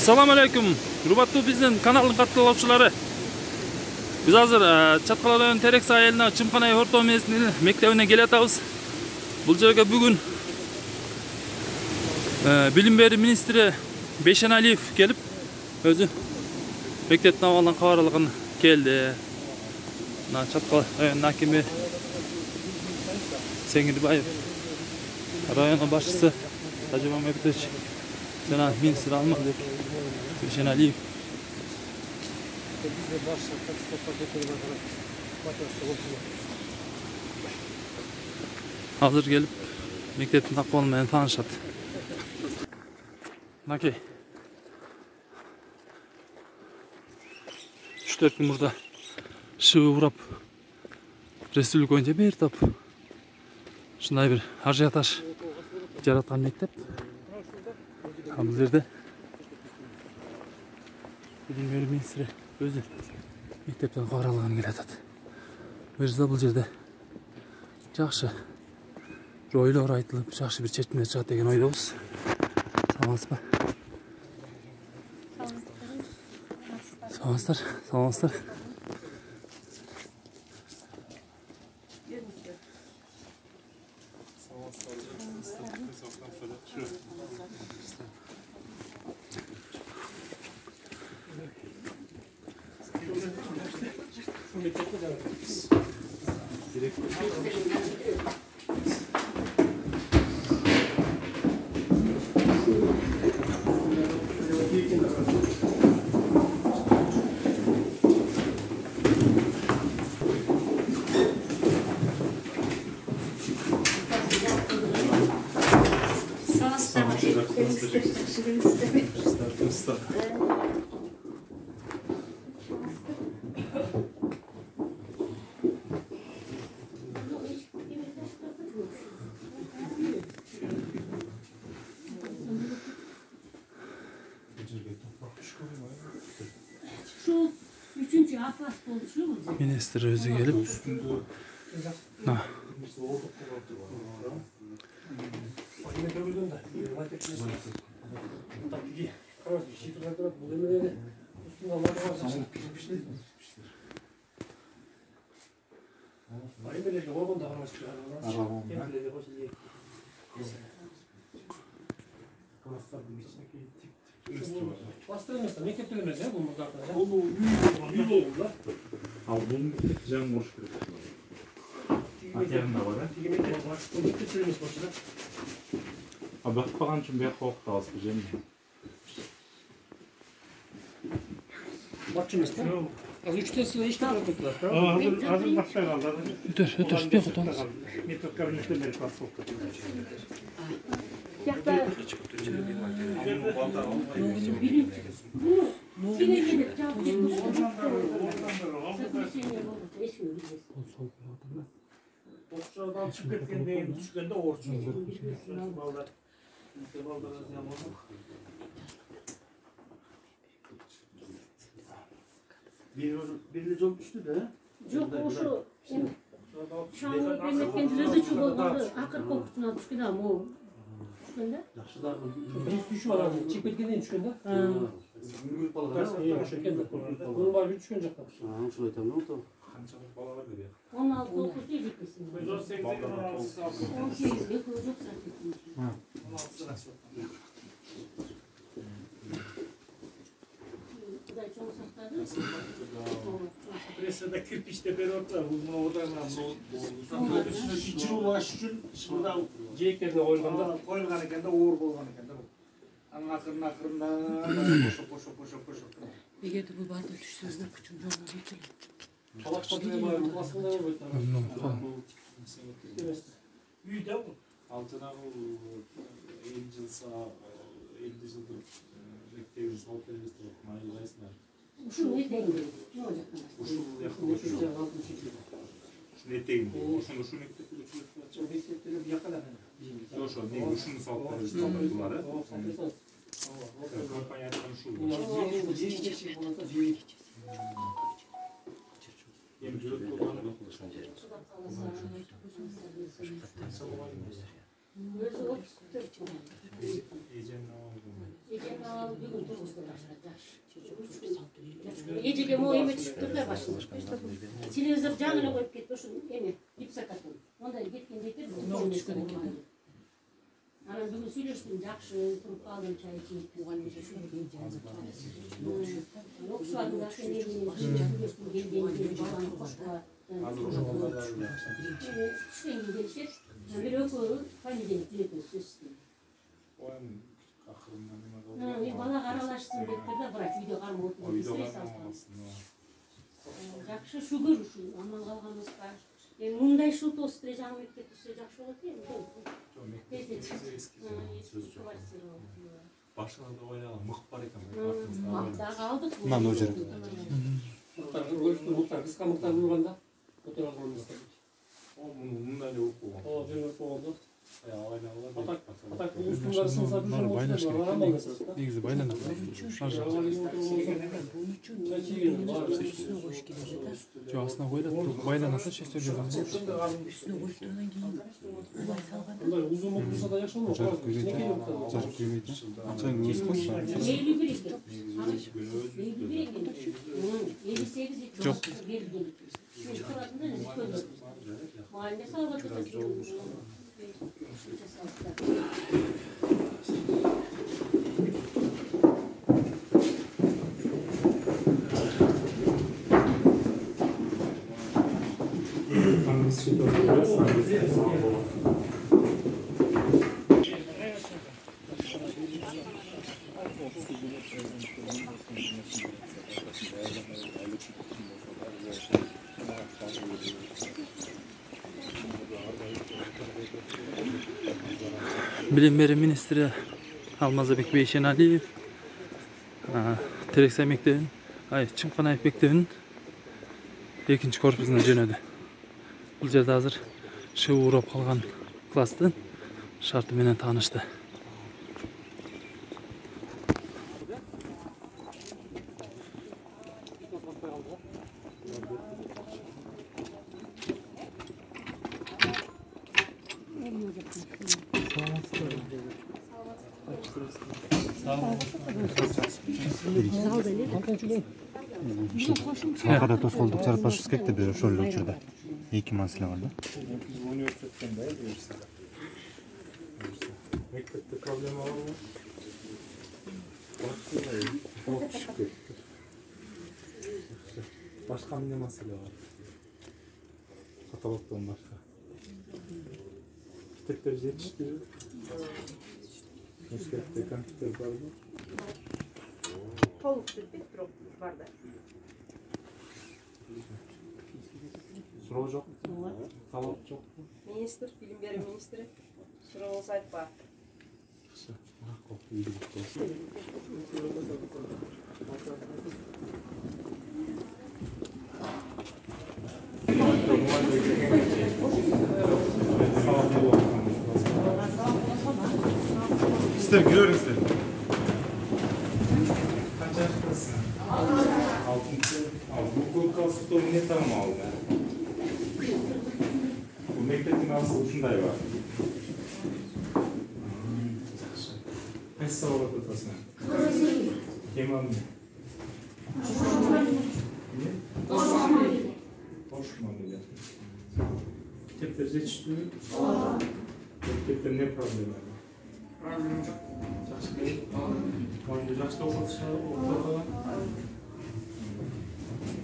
Assalamu alaikum. Hurmatly bizning kanalning katılımçıları. Biz hazır Çatqaladan Terek sahilinde Çimxanay Orta Mektebiне kelatabız. Bu yerge bugün Bilim Beri Ministri Beyşen Aliyev gelip özü mektepten alan kabarlığını geldi. Çatqala rayonunun hakimi Sengirbayev, rayonun başçısı Hacı Mehmet Cenab Ministr Almazbek Beyşen Aliyev. Hazır gelip mektepten ahvalıyla tanışat. Nakey. 3-4 gün burada şığı uğrap Resullük önce bir tap. Şunday bir harcayataş jaratan mektep. Bu yerde Bilim Beri Ministri özü mektepten kabarlığını kelatadi. Bu yerde жақсы ройлар айтылып, жақсы bir чечимдер чыгат деген ойдобуз. Саламатсызбы? Саламатсыздар. Саламатсыздар. Minister özü gelip Bastırmazsa mektepte demez ya bu mutlaka. Onu büyük oldular. Al bunu güzel boş kırık. Hakerim de var ha. Onu getiririz başına. Abi bak bakalım için bir korktu asılacağım. Bakçımız da. Az 3 tesla işte bıraktılar. Hazır başka kaldı. ötür bir kutu. Metot kabinette beri pasok. Yakta Okşadan çıkarken düşkende orçun. Birli çok düştü de. yok o şu an emekten rızı çubuğu akır kokusuna düşküde ama o düşkünde. Yaşlılar Bir düşü var abi. Çek belgeden düşkünde. büyük balık. Ters iyi düşkünde. Bunun var bir düşkünce kapı. Şurayı tamam mı? Kançalık balalar dedi. 16 9 değil gitmesin. 18 yok yok zaten. Presede kirpiçte perotlar. Bunu oradan içi ulaşın. Şurada Ceyeklerine koyulgan ekan da uğur bolgan ekan da. Akırında poşo. Егерде бұл барды түшсеңіздер күтім жоқ жетілі. Çalak patlıya var. Aslında var böyle. Үйде бұл. Ал жаңағы 50 жылдық мектебін салып береміз деп айтқанайсыңдар. Şu ne değil? Ne olacak? Ушул этегинде. Ошондо ушул мектепте училище. Мектептер якалады. Ошо, неге ушуну салып беребиз деп булар. Компания айткан ушул. Эми жүрөт болгону. Gözü o tutuyor. Ece'nin Al bugün turguzdular. Ecege mo emet düşüptür de başına. Televizor janına koyup ketip şu emet gipsakatın. Onda ketken deyip Ana bugün söyleştim жақсы тұрып қалдым чай içip. Оған өзі шүн Оқушылардың сөйлештім келгенде баланы қосқа. Түштен келгенше бір өкілі понедельник жүретін сөз істейді. Мен балаға аралашсын деп тұрды, бірақ үйде қармай отырмын. Стресс алып. Жақсы шүгір үшін аман қалғанымызға. Мұндай шут осыдыр жаңа мектеп түссе жақсы болады еді. Başına da oynayalım. Mıh var ekan. Мақтағы алдық. Мынаны ол жерге. Мұқтар қысқа мұқтар болғанда көтер алғанымыз да. Munda ne yok bu? Жөніп болғанда. Aynen. Атақ бұл үстіңгі сынса Нар байлаш керек. Негізі байланады. Жо астына қойылады. Байланады шестерге. Üstüne koyup durdan keyin ulay salganda Uzun mu dursa da yaşlı mı? Жарып көбейді. Ақшаң өз қосса. 51 eкен. 51 eken. 58 eken. Жоқ. Мен тұратында не көйліп. Muhalinde salgada taşıyor. Hangisi süt oluyor? Hangisi sağ olan? Bilim Beri Ministri Almazbek Beyşenaliyev Terekse Mektebi'nin, Çımkanayev Mektebi'nin 2. korpusuna jönödü. Бұл жерде азыр шығу урап қалған класстың шартыменен танышты. Сахарда тосқолдық жаратпашысы кекті бері ошол учурда. Эки маселе бар да. Üniversiteden de üniversite. Mektepte problem var mı? Çok şükür. Başka ne mesele var? Katalogdan başka. Kitaplar yetiştiriyor. Mektepte kompüter var mı? Толуктур бит барда. Суроо жок. Талап жок. Министр, билим берүү министри сурооңуз айтпа. Sizler giriyorsunuz. Kaç yaşındasın? 6. Bu kol stoğu ne tam aldı? Bu mektepin asıl şunday var. Kaç sağ olarak otasın? Kemal mi? Ne? Boş mu dedi? Mektepte yetiştiriyor. Mektepte ne problemi var? Жақсы değil. Oyunda жақсы оқытушы ортада.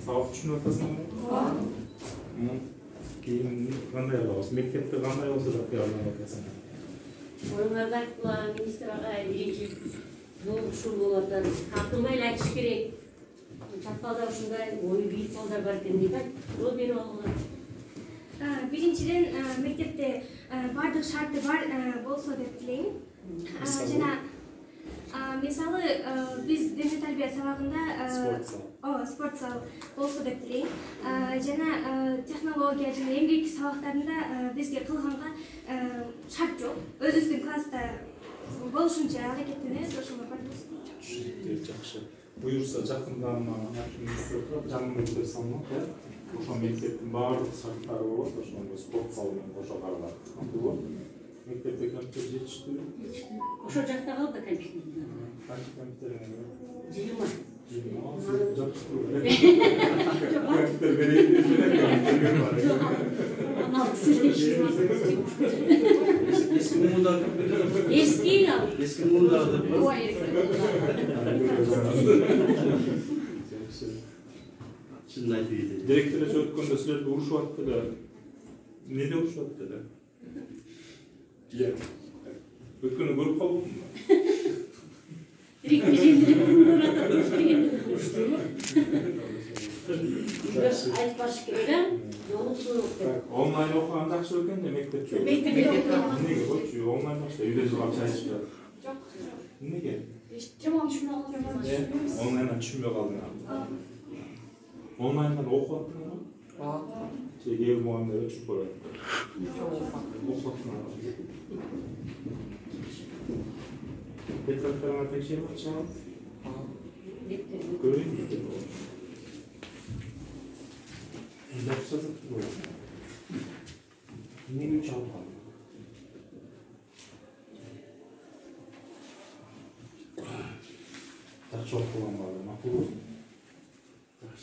Сабақ үшін отасың ба? Кейін қандай аласың? Мектепте қандай болса да қиялдан отасың. Oyunlarda айтылған министр ағай бірінші жол ұшыр болатын. Тартылмай айтыш керек. Чатпалда ушундай ойы бийик балдар бар экен дейт. Жол берип алгыла. Биринчиден мектепте бардык шарты бар болсо деп тилейм. Жана мисалы биз дене тарбия сабагында спорт зал болсо деп тилейм. Жана технология жана эмгек сабактарында бизге кылганга шарт жок. Өзүбүздүн класста болушунча аракеттенебиз, ошого бардык. Жақсы. Буюрса жакында министрлик жанында өтөрсөң, ошо мектептин баардык шарттары болот, ошондо спорт залы менен кошо каралат. Мектепте компьютер жетиштүү. Ошо жакта калды компьютер. Kaç kompüterine göre? 20. Kompüter vereyim kompüter var. 16'sı değiştirmez. Eski mumlar. Eski abi. Eski mumlar. O eski. Şimdi ayıp yedi. Direktöre söylediğinde sürekli uruşuattılar. Ne de uruşuattılar? Ya. Ötkünü görüp kaldım mı? Direkt bizimle bunlara da üstüne Ayıp başka öyle. Yolu Online okuyan kaç ökken de mektep yok. Mektepte okuyan. Ne gibi? Online başta yüzde çay çıkıyor. Ne gibi? Tamam şunu alalım. Online'dan düşünmüyor kaldım abi. Online'dan okuyattın mı? Gel muamele çok kolay. Okuyattın abi. Petroklarına pek şey var canım. Göreyim mi? Yapsa da bu. Ne mi çaldı? Daha çok kullanmalı. Makul. Daha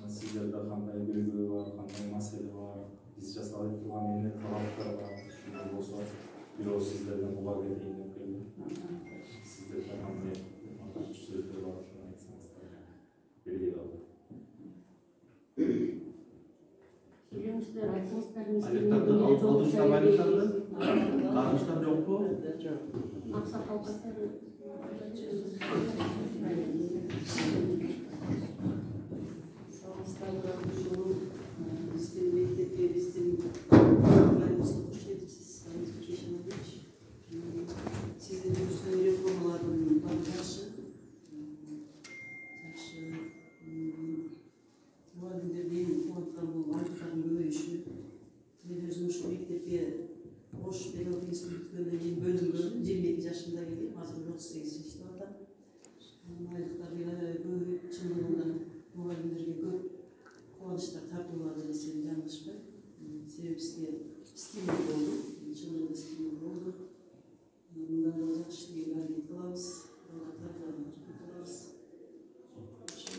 Sizlerde qanday belgi var, qanday masala var, biz jasalib turgan endi talablar var. Shunday bo'lsa, biro sizlardan xabar beraylik deb keldim. Sizlarga qanday so'zlar bor, shuni aytsangiz belgi oldi. Kelimizler aytmaslarımız Kardeşler yok mu? Aksakal kasarı. Sizin de üstüne reformalardan karşı muhaliflerin konutlarının artıklarının bölüşü ve özümüş mektepte boş pedagog enstitütlerinin bölümü 22 yaşında gelip hazır 38 yaşında adam muhaliflerle böyle çınlığında muhaliflerle köp kovanışlar tartılmadı desem yanlış mı? Sebepsiz stimül oldu. Çınlığında stimül oldu. Bundan da işte ilerleyi kılavuz. Bundan tartlarını kılavuz.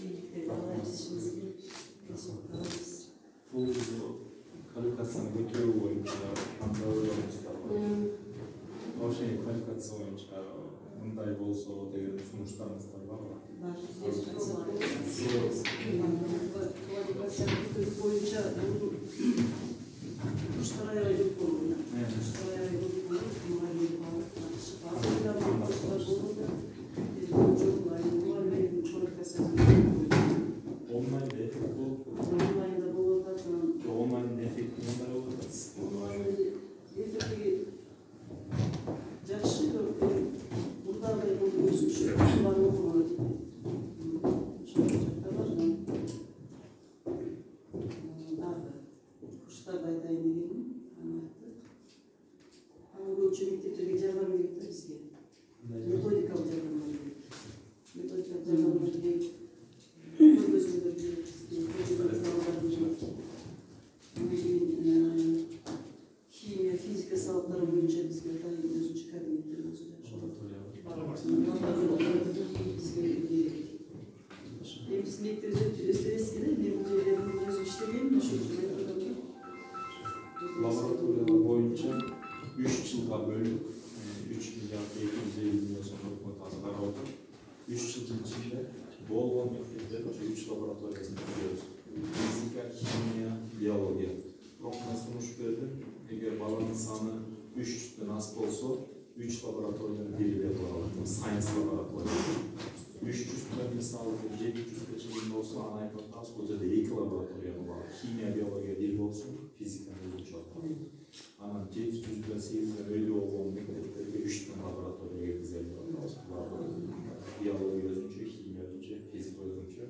Birlikte kılavuz. Bu kvalifikasyonu götürüyor boyunca o şey kvalifikasyon boyunca bunday bolsa o degan sonuçlarımız var mı? Var. Kvalifikasyonu boyunca kuşlara ayrılıp oldu. Kuşlara ayrılıp oldu. Muhalefet bağlı. Bazılarıyla kuşlar oldu. Çocuklar muhalefet kvalifikasyonu Online de bu online'da bu online efekti bunlar olur. efekti жақсы bundan da yapılıyorsun şu kullanma okumalı. Kuşlar da dayanabildim. Ama bu ölçü mektepleri cevap verecekler bizge. Metodika cevap verecek. Metodika cevap verecek. Gözünde bir kimya, fizika sağlıkları boyunca bizge dayı gözü çıkarmayacağız. Biz Laboratuvarlar boyunca 3 yılga bölüp 3 milyar 750 milyon so'mlik mutasalar oldu. 3 yıl içinde bol mektepler 3 laboratuvarda yapıyoruz. Fizika, kimya, biyoloji. Lokma sonuç verdim. Eğer balanın sanı 3'ten az olsa 3 laboratuvardan biri de var. Science laboratuvarı. 300'den misal 700 geçiminde olsa ana hipotas olacak 2 laboratuvarı var. Kimya, biyoloji bir olsun, fizikten olacak. Ana 700'den 800'den öyle olan mekteplerinde 3'ten laboratuvarı güzel var. Biyoloji özünce, kimya özünce, fizik özünce.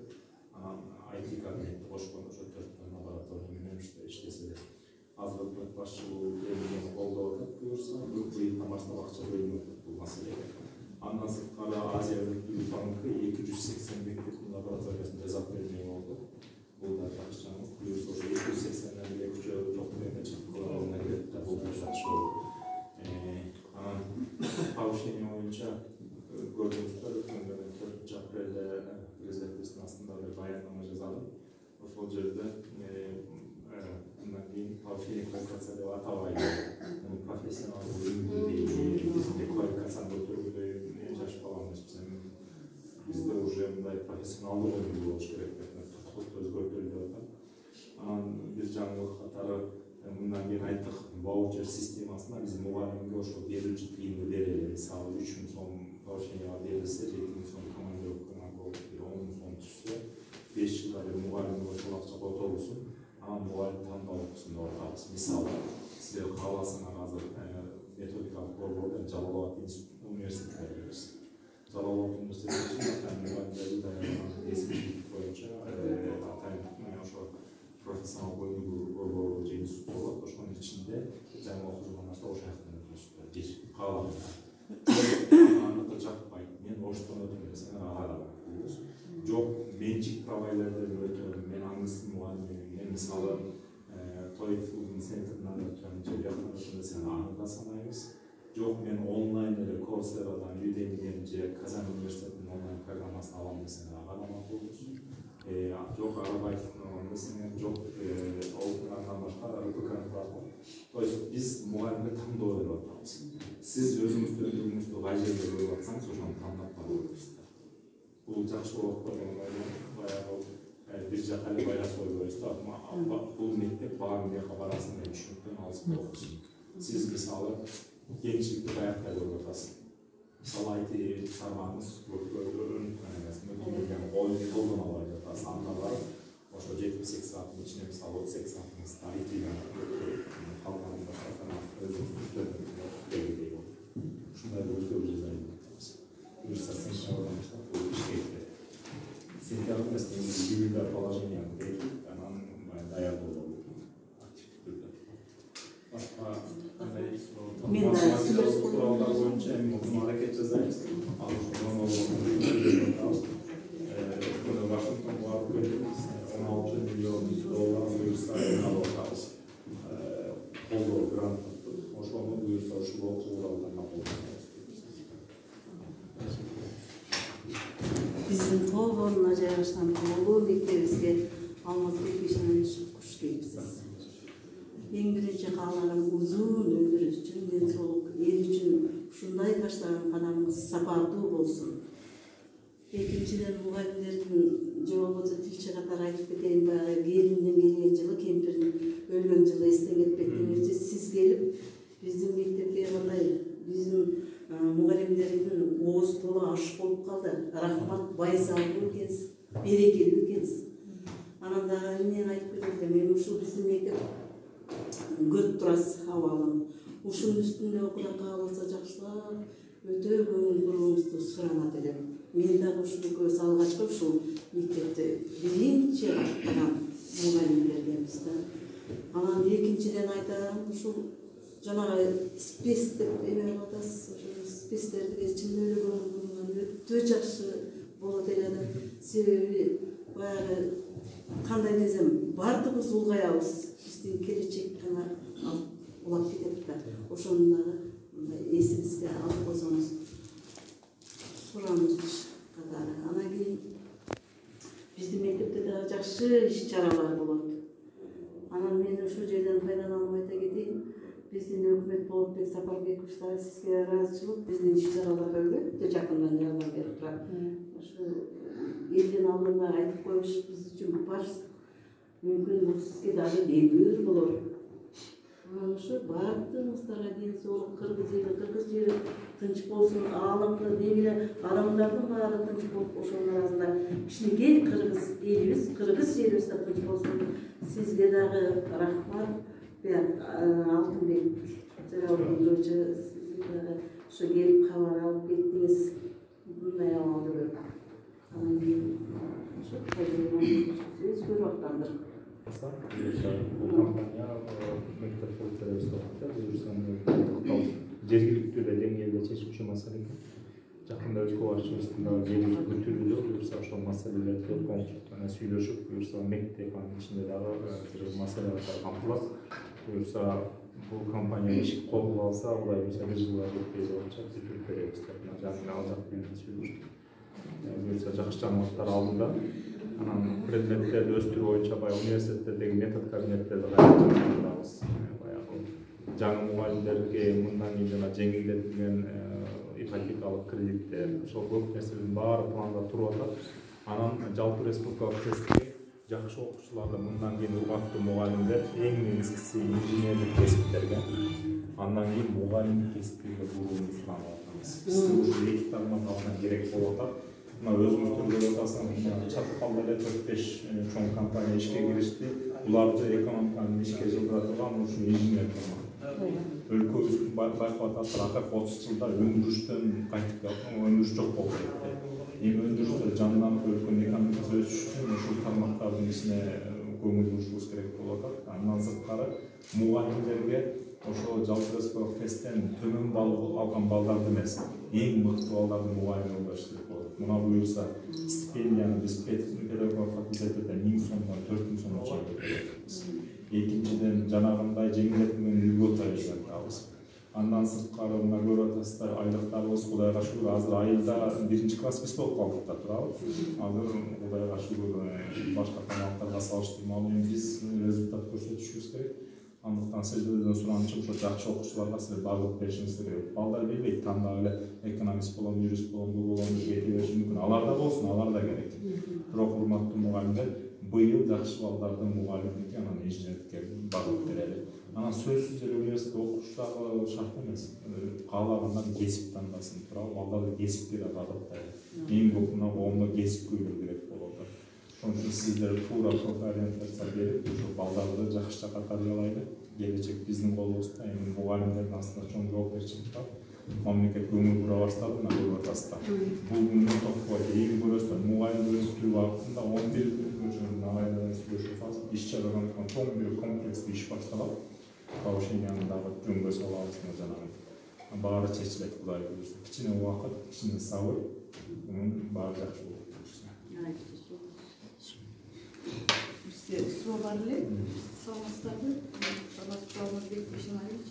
IT kabinette boş konuş, 4'ten laboratuvarı önemliyse işlese de. Azlık başçılığı belirlenen oldu vakit buyursa, bu yıl Tamar'da vakça bölümü bu meseleye. Ondan sonra Asya Örgütlü Bankı 280 mektepli laboratuvarında cevap vermeye oldu. Bu da takışcanlık buyursa, 280'den bile küçüğe çok önemli çıktılar, onlara göre bu da şarşı oldu. Tavşeni oyunca gördüğümüzde öğretmenlerin Caprel'de rezervist aslında bir bayanlama cezalı. O yerde bundan keyin tavşeni kvalifikatsiyada var tavaydı. Profesyonel bölümü değil, bizde kvalifikatsiyada oturduğu yaş falan bizde уже bunday profesyonel bölümü oluş gerek. Tutuqlıqta özgörtülüyordu. Biz жаңылык қатары bundan keyin ayttık, voucher sistemasına bizim muğayimge oşu берүүчү тыйынды берели. Мисалы 3000 сом тavşeniga берилсе, 7000 сом командировкага болуп, 10 сом түшсө, 5 жылда бир muğayimге ошол акча которулсун. Muğayim tandau okusun da ortağız. Misal, sizler kalasına hazır metodikалық borbordan Жалалабад Üniversitesi'ne veriyoruz. Жалалабад Üniversitesi için muğayimleri dayanılan resmilik boyunca atayın profesyonel bölümü borboru institutu olur. Onun içinde жаңы оқу жылында ош аяқтан өтесіздер. Bir қаламда. Anlatacak bay. Men oştan ötüm desene ağalar. Жоқ, менчик правайлардан өтөм, мен аңызсыз мұғаліммін. Мен мысалы TOEFL центрынан өтөм, жебияқтан өтөм десең аны да санаймыз. Жоқ, мен онлайн эле Courseraдан, Udemy'ден же Казан университетінің онлайн программасын аламын десең ағана мақұлбыз. Жоқ, арабайтын аламын десең, жоқ, олардан башқа РПК-ны бардым. То есть біз мұғалімге таңдау беріп жатырмыз. Сіз өзіңізді өндіріңізді қай жерде көріп жатсаңыз, ошоны таңдап табу керексіздер. Бұл жақсы болып қойған баяғы bir жақайлы байлап қойып қойсыздар, бұл мектеп бағымдеға барасын мен үшініктен алысып оқысын. Сіз мысалы кеңшілікті баяқтай көріп отырасыз. Мысалы айты сармаңыз мүмкіндерген ойын қолдан алып жатасыз. Анда барып, ошо 78 сааттың ішіне мысалы 38 сааттыңызда айтыдан қалғанын башқартан өзіңізді белгілей болды. Шындай өзгеру жасайын жатамыз. Университеттен шығардан баштап бұл ішке кетті. Сентябрь местным июля положением дети, она дает голову. Kurallar boyunca hem hareket yazarız. Bunu Washington var gördüğümüz 16 milyon dolar buyursa alırız. Oldu grant. Oşumu buyursa şu kuraldan yapılır. Bizim toğlarına жайгашкан болуу мектебибизге Алмазбек Ишанович куш келипсиз. Эң биринчи кааларым узун өмүр үчүн, ден соолук, эл үчүн ушундай баштаган кадамыңыз сапардуу болсун. Экинчиден мугалимдердин же болбосо тилчи катары айтып кетейин, баягы келиндин келген жылы, кемпирдин өлгөн жылы эстен кетпек демекчи, сиз келип биздин мектепке кандай биздин muğalimlerinin oğuz dolu aşık olup kaldı. Rahmat baysallı ekeniz, berekeli ekeniz. Ananda men ayıp ketirdim, men uşul bizim mektep göt turası havalım. Uşun üstünde okuda kalırsa жақшылап, öte көңіл buruğumuzdu сұранат edem. Men de uşul көз alğaçka uşul mektepte birinci adam muğalimlerdenizde. Anan ekinçiden aytarım uşul жаңағы спес деп эме атасыз, спестерди чын эле көңүл өтө жакшы болот эле да. Себеби баягы кандай десем, баардыгыбыз улгаябыз. Биздин келечек гана улап кетет да. Ошону дагы эсибизге алып койсоңуз сураныч катары. Анан кийин биздин мектепте дагы жакшы иш-чаралар болот. Анан мен ушул жерден пайдаланып айта кетейин. Биздин өкмөт Болотбек Сапарбеков да сизге ыраазычылык, биздин иш-чараларга өтө жакындан жардам берип турат. Ошо элдин алдында айтып коюш биз үчүн баш мүмкүн бул сизге дагы дебүр болор. Ошо баардыгыңыздарга ден соолук, кыргыз жери тынч болсун, аалымды дегиле адамдардын баары тынч болуп ошонун арасында кичинекей кыргыз элибиз, кыргыз жерибизде тынч болсун. Сизге дагы рахмат. Алтынбек Жаралбековиче, сизге дагы ошо келип кабар алып кеттиңиз. Мындай абалды көрүп. Анан кийин ошо сөз көрүп аткандыр. Bu kampanya mektup жергиликтүү деңгээлде чечүүчү маселе экен. Жакында өлкө башчыбыздын жерибиз бүтүрүлүп, буюрса ошол маселелерди конкурстан сүйлөшүп, буюрса мектеп анын ичинде дагы бир маселелер камтылат. Буюрса бул компания ишке кол алса, Кудай буюрса бир жылга жетпей болчу, бүтүрүп беребиз деп жаңы ал жак менен сүйлөштүк. Буюрса жакшы жаңылыктар алдында. Анан предметтерди өстүрүү боюнча баягы университеттердеги метод кабинеттерди кайрадан баягы жаңы мугалимдерге мындан кийин жана жеңилдетилген ипотекалык кредиттер, ошол көп нерселердин баары планда туруп атат. Анан жалпы республикалык тестке жакшы окуучуларды мындан кийин урматтуу мугалимдер эң негизгиси инженерлик кесиптерге, андан кийин мугалимдик кесиптерге бурууну суранып атабыз. Бизге ушу эки тармак абдан керек болуп атат. Өзүмүздүн көрүп атасыңыз, чаткалда эле 4-5 чоң компания ишке киришти. Буларды экономиканын ишке жылдыра турган ушул инженер тармак. Өлкөбүз байкап атасыздар, акыркы 30 жылда өндүрүштөн кайтып калды, өндүрүш жок болуп кетти. Эми өндүрүштөр жанданып, өлкөнүн экономикасы өсүш үчүн ушул тармактардын ичине көңүл бурушубуз керек болуп атат. Андан сырткары мугалимдерге ошо жалпы республикалык тесттен төмөн балл алган балдарды эмес, эң мыкты балдарды мугалим болуш керек болот. Мына буюрса стипендияны биз педагогия факультетинде 1000 сомдон 4000 сомго чейин беребиз. Экинчиден жанагындай жеңилдетилген льгота беребиз. Андан сырткары мына көрүп атасыздар, айлыктарыбыз Кудайга шүгүр азыр айылда 1-чи класс биз болуп калдык да турабы. Азыр Кудайга шүгүр башка тармактарга салыштырмалуу биз результат көрсөтүшүбүз керек. Андыктан сиздерден суранычым ошо жакшы окуучуларга силер бардык беришиңиздер керек. Балдар билбейт, тандап эле экономист болом, юрист болом, бул болом деп кете бериши мүмкүн. Алар да болсун, алар да керек. Бирок урматтуу мугалимдер, быйыл жакшы балдарды мугалимдикке, анан инженерликке багып берели. Анан сөзсүз эле университет окуш дагы шарт эмес. Каалагандар кесип тандасын, туурабы? Балдарды кесипке да кадыртайлы. Эң көп мына коомдо кесипкөйлөр керек болуп атат. Ошон үчүн сиздер туура ориентация берип, ошо балдарды жакшы жакка тарбиялайлы. Келечек биздин колубузда, эми мугалимдердин астында чоң жоопкерчилик бар. Мамлекет көңүл бура баштады, мына көрүп атасыздар. Бул күндөн токпойт, эми көрөсүздөр, мугалимдердин түтүү багытында 11 айлардан сүйлөшүп атабыз. Иш-чаралар чоң бир комплекстүү иш башталат. Повышениянын дагы жөнгө салабыз жанагы. Баары чечилет, Кудай буйрса. Кичине убакыт, кичине сабыр, мунун баары жакшы болот. Суроо бар эле. Саламатсыздарбы? Алмазбек Бишималиевич.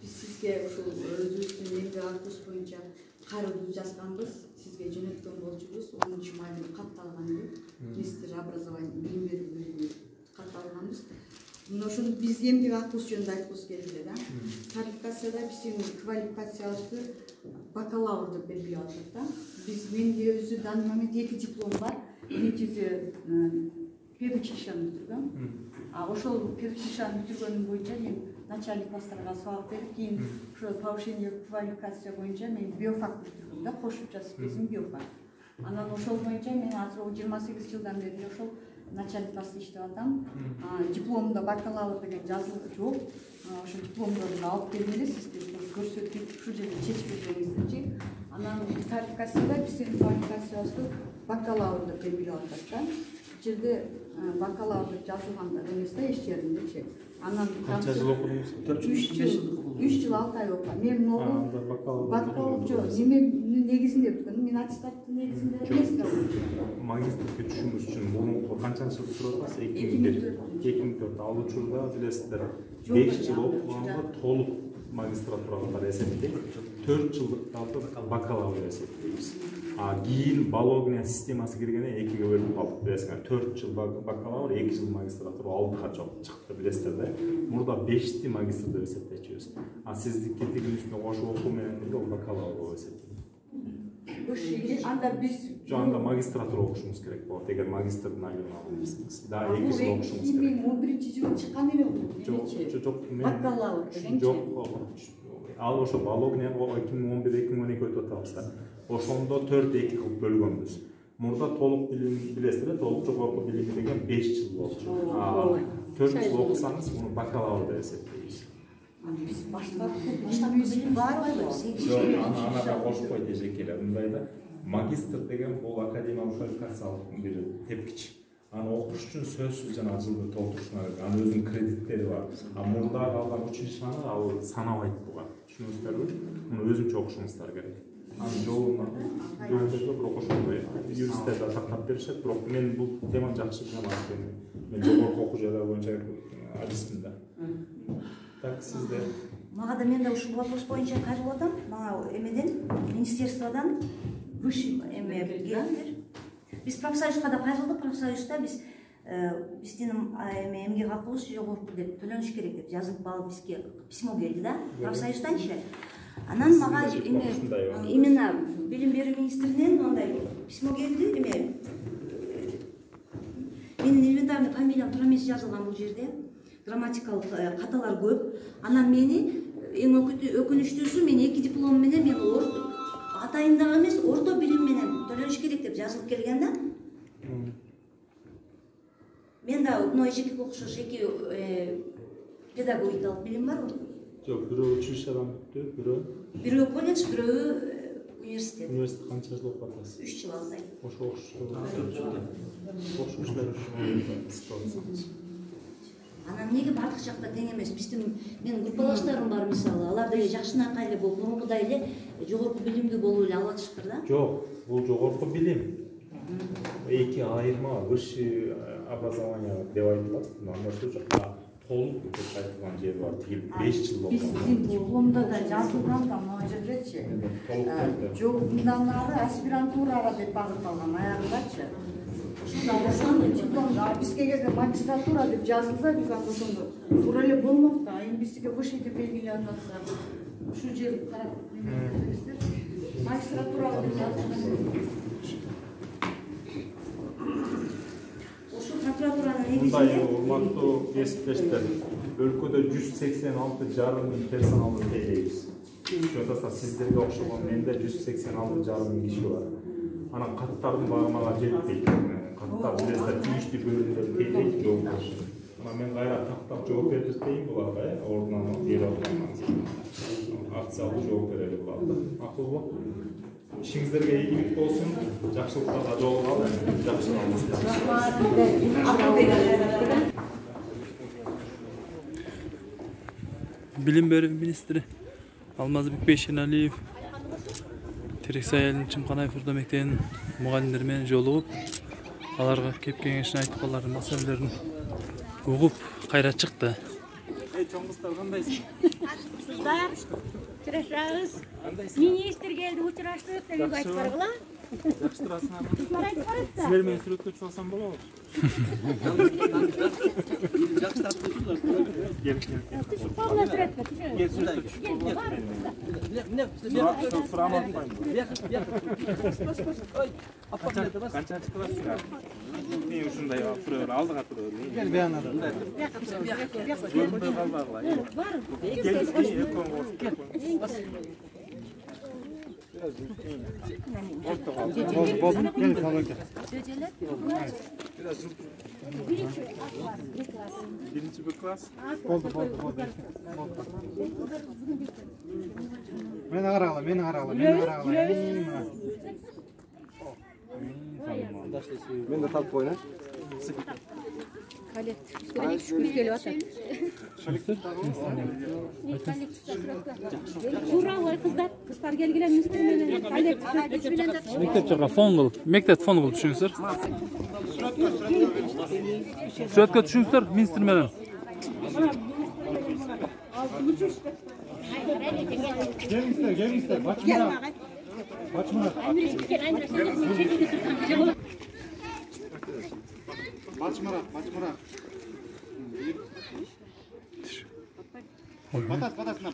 Биз сизге ушул өзүбүздүн еңбек актыбыз боюнча кайрылуу жазганбыз. Сизге жөнөткөн болчубуз. 10 майда катталган деп. Министр образования билим берүү бөлүмүнө катталганбыз. Мына ошону биз эмгек актыбыз жөнүндө айткыбыз келди да. Квалификацияда биздин квалификациябызды бакалавр деп белгилеп атат да. Биз менде өзү данный момент 2 диплом бар. Биринчиси педучилищени бүтүргөм. Ошол педучилищени бүтүргөнүм боюнча мен начальник класстарга сабак берип, кийин ошо повышение квалификация боюнча мен биофак бүтүргөм да, кошумча специм биофак. Анан ошол боюнча мен азыр 28 жылдан бери ошол начальник класста иштеп атам. Дипломумда бакалавр деген жазылып жок. Ошо дипломдорду алып келгенде сизге көрсөтүп, ушул жерде чечип берсеңиздерчи. Анан квалификацияда биздин квалификациябызды бакалавр деп белгилеп атат да. Жерде бакалавр жазылганда эмес да, эч жериндечи. Анан канча жыл окудуңуз? 3 жыл 6 ай окудум. Мен могу бакалавр жок, неменин негизинде бүткөн, мен аттестаттын негизинде эмес да. Магистрге түшүүңүз үчүн мурунку канчанчы жыл туруп атасыз? 2004. Ал учурда билесиздер 5 жыл окуганга толук магистратуралар эсептейт. 4 жылдык бакалавр эсептейбиз. Кийин баллогия системасы киргенде 2-ге бөлүнүп калдык. Билесиңер, 4 жыл бакалавр, 2 жыл магистратура, 6-га чыкты, билесиздер да. Мурда 5-ти магистр деп эсептечүбүз. Сиздики тигинин үстүнө кошуп окуу менен бирге бакалавр болуп эсептелет. анда биз Şu anda magistratura okuşumuz gerek bu. Eğer magistrden ayrılmalıyız. Daha iyi kişi okuşumuz gerek. 2011-жылы чыккан эле бул. Çok Бакалавр дегенчи. Al oşo balogне 2011-2012 өтүп атабыз да. Ошондо 4-2 кылып бөлгөнбүз. Мурда толук билим билесиз да, толук жогорку билим деген 5 жыл болчу. 4 жыл окусаңыз муну бакалавр деп эсептейбиз. Биз баштап билим барбайбы? Жок, анага кошпойт эжекелер. Мындай да магистр деген бул академиялык квалификациялык бир тепкич. Аны окуш үчүн сөзсүз жана жылды толтурушуна керек. Анын өзүнүн кредиттери бар. Мурда алган училищени ал санабайт буга. Түшүнүңүздөрбү? Муну өзүнчө окушуңуздар керек. Анын жолуна бирок ошондой юристтерди тактап беришет. Бирок мен бул теманы жакшы билем анткени мен жогорку окуу жайлар боюнча адисмин да. Так, сизде мага да мен да ушул вопрос боюнча кайрылып атам. Мага эмеден министерстводон высший эме келдилер. Биз профсоюзга да кайрылдык. Профсоюзда биздин эмгек акыбыз жогорку деп төлөнүш керек деп жазылып алып бизге письмо келди да профсоюзданчы. Анан мага именно билим берүү министринен мындай письмо келди. Менин инвентарный фамилиям туура эмес жазылган бул жерде. Грамматикалык каталар көп. Анан мени эң өкүнүчтүүсү мен 2 диплом менен мен атайындагы эмес орто билим менен төлөнүш керек деп жазылып келген да. Мен да мына эжеке окшош 2 педагогикалык билим бар. Жок, бирөө училищадан бүттү, бирөө колледж, бирөө университет. Университет канча жыл окуп атасыз? 3 жыл алдай. Ошо окушушту. Анан эмнеге бардык жакта тең эмес? Биздин менин группалаштарым бар мисалы, алар деле жакшынакай эле болуп, мурункудай эле жогорку билимдүү болуп эле алып атышыптыр да. Жок, бул жогорку билим. Эки айырма высшее образование деп айтылат. Нормасы жок. Толук деп айтылган жери бар. Тиги 5 жыл болду. Биздин дипломдо да жазылган да мына жердечи. Жок, мындан ары аспирантурага деп багытталган аягындачы. Ошондо дипломда бизге келгенде магистратура деп жазылса, биз ошондо туура эле болмок да. Эми бизге высший деп белгиленип атса, ушул жерди карап эместер. Магистратура деп жазылган. Ошол прокуратуранын негизинде мындай урматтуу кесиптештер, өлкөдө 186,5 миң персоналды тейлейбиз. Ошондо сиздерге окшогон менде 186,5 миң киши бар. Анан каттардын баары мага жетпейт. Каттар билесиздер тийиштүү бөлүмдөр тейлейт, жооп беришет. Анан мен кайра тактап жооп берип дейм буларга, ордунан берип атам. Акциялуу жооп берели буларга. Акылбы? İşinizlerге ийгилик болсун, жакшылыктарга жолугалы, жакшы Bilim Berүү Ministri Алмазбек Бейшеналиев Терексай айылынын Чымканаев Орто мектебинин мугалимдери менен жолугуп, аларга кеп кеңешин айтып, алардын маселелерин угуп кайра чыкты. Чоң кыздар кандайсыз? Кыздар, учурашабыз. Министр келди, учураштык деп айтып баргыла. Жакшы турасыңар. Кыздар айтып барат да. Силер менен сүрөткө чыгып алсам болобу? Жакшы тартып Кел. Полный сүрөткө түшүн. Кел сүрөткө түш. Сурам атпайм. Канча чыгасыңар? Мен ушундай турөр, алдыга турөр. Кел бияна. Жолунда калбагыла. Бар. Кел, экон болсун. Болдун, кел, салонка. Birinci bir klas. Болду. Мени карагыла. Мен де талып коюн. Üstüne düşkümüz geliyor zaten. Şuralar kızlar gelgilerin üstüne. Mektep fon kılıp düşünsür. Süretka düşünsür, ministr menen. Gelmişler. Kaçma. Бачмарак. Батасына.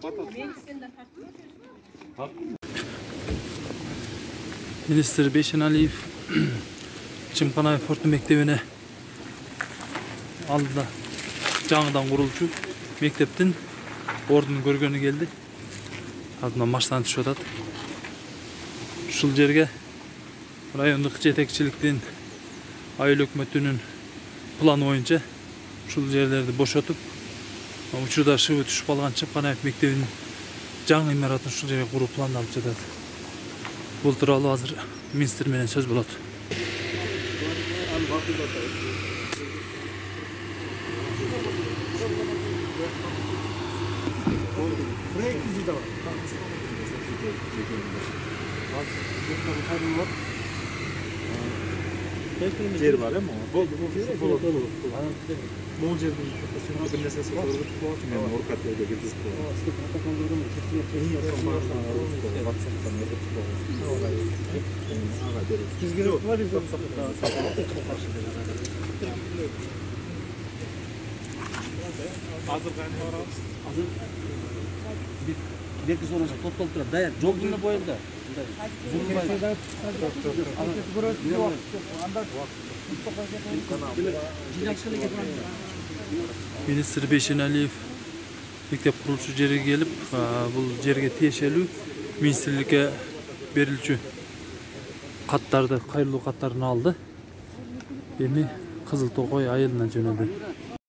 Ministr Beyşenaliyev Çimkanayev Orta Mektebi'ne aldı. Жаңыдан kuruluşu mekteptin ordunu görgөнü geldi. Ardından maçtan düşüp atат. Şul жерге rayonduk жетекчиликтин айыл өкмөтүнүн планы боюнча şul жерлерди бошотуп, учурда шыбы түшүп калган Чымканаев мектебинин жаңы имаратын шул жерге куруу пландалып жатат. Бул тууралуу азыр министр менен сөз болот. Жер бар эми? Болду. Могу жердин бир нерсеси бар. Мен оркатыга киргизип коём. Азыр кантип барабыз? Азыр берки соночо топтолуп турат. Даяр жолдун да боюнда. Ministr Beyşenaliyev mектеп kuruluşu жерге келип, бул жерге тиешелүү министрликке берилчү каттарды, кайрылуу каттарын алды. Эми Кызыл Токой айылына жөнөдү.